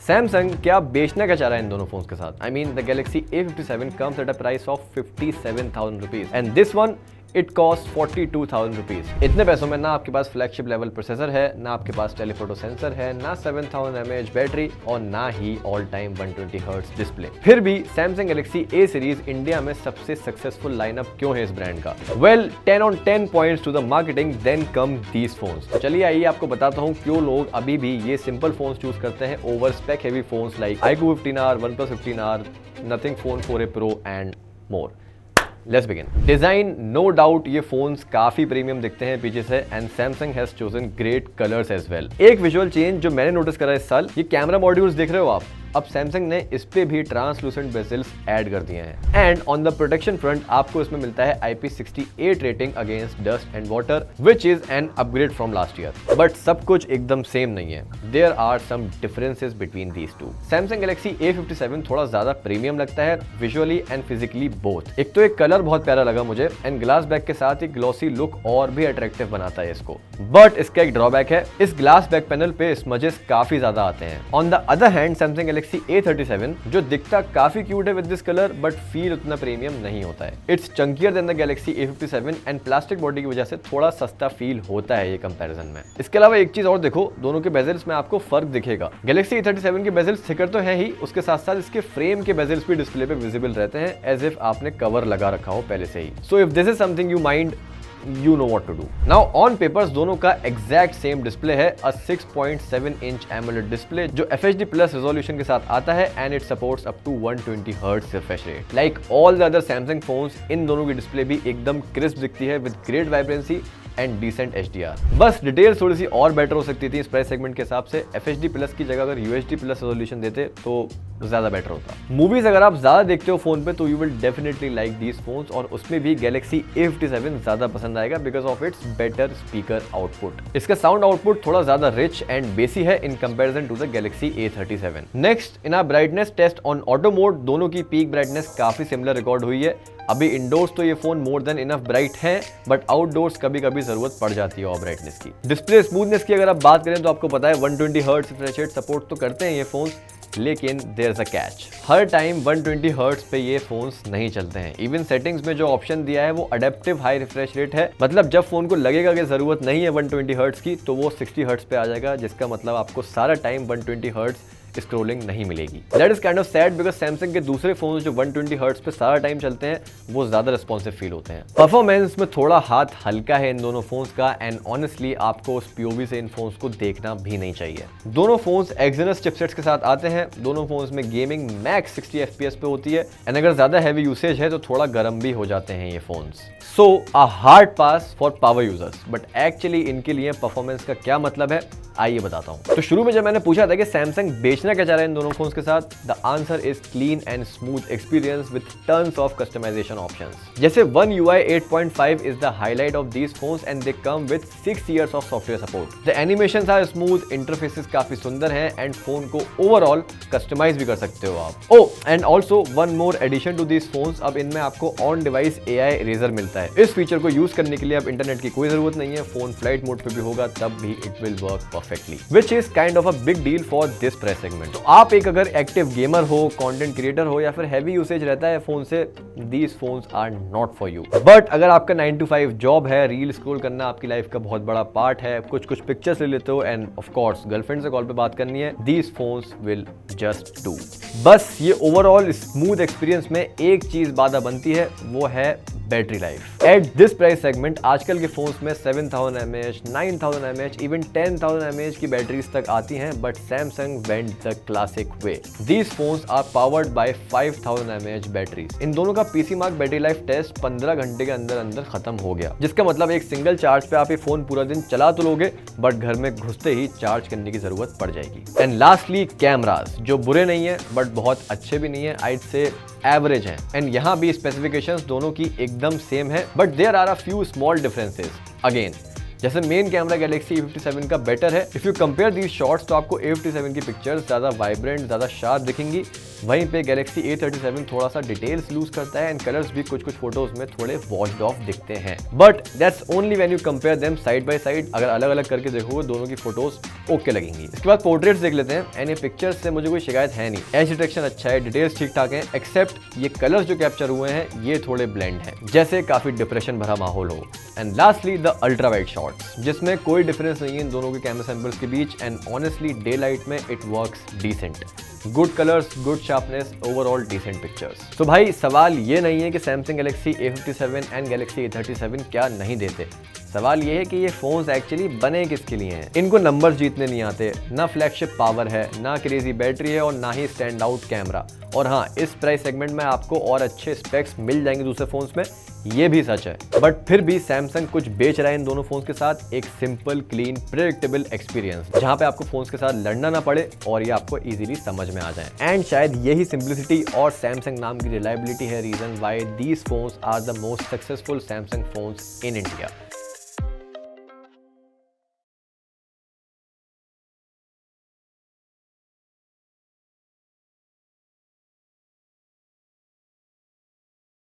Samsung क्या बेचना क्या चाह रहा है इन दोनों फोन्स के साथ? I mean the Galaxy A57 comes at a price of 57,000 rupees and this one it cost 42,000 rupees. इतने पैसों में ना आपके पास फ्लैगशिप लेवल प्रोसेसर है, ना आपके पास टेलीफोटो सेंसर है, ना 7000 mAh बैटरी और ना ही ऑल टाइम 120 हर्ट्ज डिस्प्ले। फिर भी Samsung Galaxy A series India में सबसे सक्सेसफुल लाइनअप क्यों है इस ब्रांड का? Well 10 on 10 points to the marketing then come these phones. तो चलिए आइए आपको बताता हूँ क्यों लोग अभी भी ये सिंपल फोन्स चूज करते हैं over spec heavy phones like iQOO 15R, OnePlus 15R, Nothing Phone 4a Pro and more. Let's begin. Design no doubt ये फोन्स काफी प्रीमियम दिखते हैं पीछे से and Samsung has chosen great colours as well. एक visual change जो मैंने notice करा इस साल, ये कैमरा मॉड्यूल्स देख रहे हो आप, अब सैमसंग ने इस पे भी ट्रांसलूसेंट बेजल्स ऐड कर दिए हैं। And on the protection front आपको इसमें मिलता है IP68 rating against dust and water which is an upgrade from last year. But सब कुछ एकदम सेम नहीं है, there are some differences between these two. Samsung Galaxy A57 थोड़ा ज्यादा प्रीमियम लगता है विजुअली एंड फिजिकली बोथ। एक तो एक कलर बहुत प्यारा लगा मुझे एंड ग्लास बैक के साथ एक ग्लॉसी लुक और भी अट्रैक्टिव बनाता है इसको। बट इसका एक ड्रॉबैक है, इस ग्लास बैक पैनल पे स्मजेस काफी ज्यादा आते हैं। On the other hand Samsung Galaxy A37 जो दिखता काफी क्यूट है with this colour but feel उतना प्रीमियम नहीं होता है। It's chunkier than the Galaxy A57 and plastic body की वजह से थोड़ा सस्ता फील होता है ये कंपैरिजन में। इसके अलावा एक चीज और देखो, दोनों के बेजल्स में आपको फर्क दिखेगा। गैलेक्सी A37 के बेजल्स थिकर तो है ही, उसके साथ साथ इसके फ्रेम के बेजल्स भी डिस्प्ले पे विजिबल रहते हैं एज इफ आपने कवर लगा रखा हो पहले से ही। So if this is something you mind, you know what to do. Now on papers दोनों का एग्जैक्ट सेम डिस्प्ले है, a 6.7 इंच AMOLED डिस्प्ले जो FHD प्लस रेजोल्यूशन के साथ आता है and it supports up to 120 hertz refresh rate. Like all the other Samsung phones in दोनों की डिस्प्ले भी एकदम क्रिस्प दिखती है with great vibrancy and decent HDR। बस डिटेल्स थोड़ी सी और बेटर हो सकती थी इस प्राइस सेगमेंट के हिसाब से। FHD प्लस की जगह अगर UHD प्लस रेजोल्यूशन देते तो ज्यादा बेटर होता। मूवीज अगर आप ज्यादा देखते हो फोन पे तो you will definitely like these phones और उसमें भी गैलेक्सी A57 ज्यादा पसंद आएगा because of its better speaker output. इसका साउंड आउटपुट थोड़ा ज्यादा रिच एंड बेसी है in comparison to the Galaxy A37। Next in our brightness test on auto mode, दोनों की पीक ब्राइटनेस काफी सिमिलर रिकॉर्ड हुई है। अभी इंडोर्स तो ये phone more than enough bright है बट आउटडोर्स कभी कभी जरूरत पड़ जाती है और ब्राइटनेस की। डिस्प्ले स्मूथनेस की अगर आप बात करें तो आपको पता है 120 हर्ट्ज रिफ्रेश रेट सपोर्ट तो करते हैं ये फोन्स, लेकिन देयर इज अ कैच। हर टाइम 120 हर्ट्ज पे ये फोन्स नहीं चलते हैं। इवन सेटिंग्स में जो ऑप्शन दिया है वो अडेप्टिव हाई रिफ्रेश रेट है, मतलब जब फोन को लगेगा कि जरूरत नहीं है 120 हर्ट्ज की तो वो 60 हर्ट्ज पे आ जाएगा, जिसका मतलब आपको सारा टाइम 120 हर्ट्ज स्क्रोलिंग नहीं मिलेगी। That is kind of sad because Samsung के दूसरे फोन जो 120 हर्ट्ज पे सारा टाइम चलते हैं वो ज्यादा रिस्पॉन्सिव फील होते हैं। परफॉर्मेंस में थोड़ा हाथ हल्का है इन दोनों फोन्स का एंड ऑनेस्टली आपको उस POV से इन फोन्स को देखना भी नहीं चाहिए। दोनों फोन्स एक्सिनस चिपसेट्स के साथ आते हैं। दोनों फोन्स में गेमिंग मैक्स 60 FPS पे होती है एंड अगर ज्यादा हैवी यूसेज है तो थोड़ा गर्म भी हो जाते हैं ये phones. So a hard pass for power users, but actually इनके लिए परफॉर्मेंस का क्या मतलब है आइए बताता हूं। तो शुरू में जब मैंने पूछा था कि सैमसंग बेचना क्या चाह रहा है इन दोनों फोन्स के साथ, the answer is clean and smooth experience with tons of customization options. जैसे One UI 8.5 is the highlight of these phones and they come with 6 years of software support. The animations are smooth, interfaces काफी सुंदर हैं and phone को overall customize भी कर सकते हो आप। Oh and also one more addition to these phones, अब इनमें आपको ऑन डिवाइस AI इरेजर मिलता है। इस फीचर को यूज करने के लिए अब इंटरनेट की कोई जरूरत नहीं है, फोन फ्लाइट मोड पे भी होगा तब भी it will work perfectly, which is kind of a big deal for this price segment। तो आप एक अगर एक्टिव गेमर हो, कंटेंट क्रिएटर हो या फिर हैवी यूसेज रहता है फोन से, these phones are not for you। But अगर आपका 9 to 5 जॉब है, रील स्क्रॉल करना आपकी लाइफ का बहुत बड़ा पार्ट है, कुछ पिक्चर्स ले लेते हो एंड ऑफ कोर्स गर्लफ्रेंड से कॉल पे बात करनी है, these phones will just do। बस ये ओवरऑल स्मूथ एक्सपीरियंस में एक चीज बाधा बनती है, वो है battery life. At this price segment आजकल के फोन्स में 7000 mAh, 9000 mAh, इवन 10,000 mAh की बैटरीज तक आती हैं, but Samsung went the classic way. These phones are powered by 5000 mAh batteries. इन दोनों का PCMark battery life test 15 घंटे के अंदर अंदर खत्म हो गया, जिसका मतलब एक सिंगल चार्ज पे आप ये फोन पूरा दिन चला तो लोगे बट घर में घुसते ही चार्ज करने की जरूरत पड़ जाएगी। एंड लास्टली कैमराज, जो बुरे नहीं है बट बहुत अच्छे भी नहीं है, आई से एवरेज हैं एंड यहाँ भी स्पेसिफिकेशंस दोनों की एकदम सेम है but there are a few small differences. Again जैसे मेन कैमरा गैलेक्सी A57 का बेटर है। If you compare these shots तो आपको A57 की पिक्चर्स ज्यादा वाइब्रेंट, ज्यादा शार्प दिखेंगी वहीं पे Galaxy A37 थोड़ा सा डिटेल्स लूज करता है एंड कलर्स भी कुछ फोटोज में थोड़े वॉश्ड ऑफ दिखते हैं, but that's only when you compare them side by side. अगर अलग अलग करके देखोगे दोनों की फोटोज ओके लगेंगी। इसके बाद पोर्ट्रेट्स देख लेते हैं एंड ये पिक्चर्स से मुझे कोई शिकायत है नहीं, एज डिटेक्शन अच्छा है, डिटेल्स ठीक ठाक हैं, एक्सेप्ट ये कलर्स जो कैप्चर हुए हैं ये थोड़े ब्लेंड हैं, जैसे काफी डिप्रेशन भरा माहौल हो। And lastly the ultra wide shots, जिसमें कोई डिफरेंस नहीं है इन दोनों के कैमरा सैंपल्स के बीच एंड ऑनेस्टली डे लाइट में it works decent. Good colours, good sharpness, overall decent pictures. तो भाई सवाल ये नहीं है कि Samsung Galaxy A57 and Galaxy A37 क्या नहीं देते, सवाल ये है कि ये फोन्स एक्चुअली बने किसके लिए हैं। इनको नंबर्स जीतने नहीं आते, ना फ्लैगशिप पावर है, ना क्रेजी बैटरी है और ना ही स्टैंड आउट कैमरा। और हाँ, इस प्राइस सेगमेंट में आपको और अच्छे स्पेक्स मिल जाएंगे दूसरे फोन्स में, ये भी सच है, बट फिर भी सैमसंग कुछ बेच रहा है इन दोनों फोन्स के साथ एक सिंपल, क्लीन, प्रेडिक्टेबल एक्सपीरियंस, जहां पे आपको फोन्स के साथ लड़ना ना पड़े और ये आपको इजीली समझ में आ जाए। एंड शायद यही सिंप्लिसिटी और सैमसंग नाम की रिलायबिलिटी है reason why these phones are the most successful Samsung phones in India.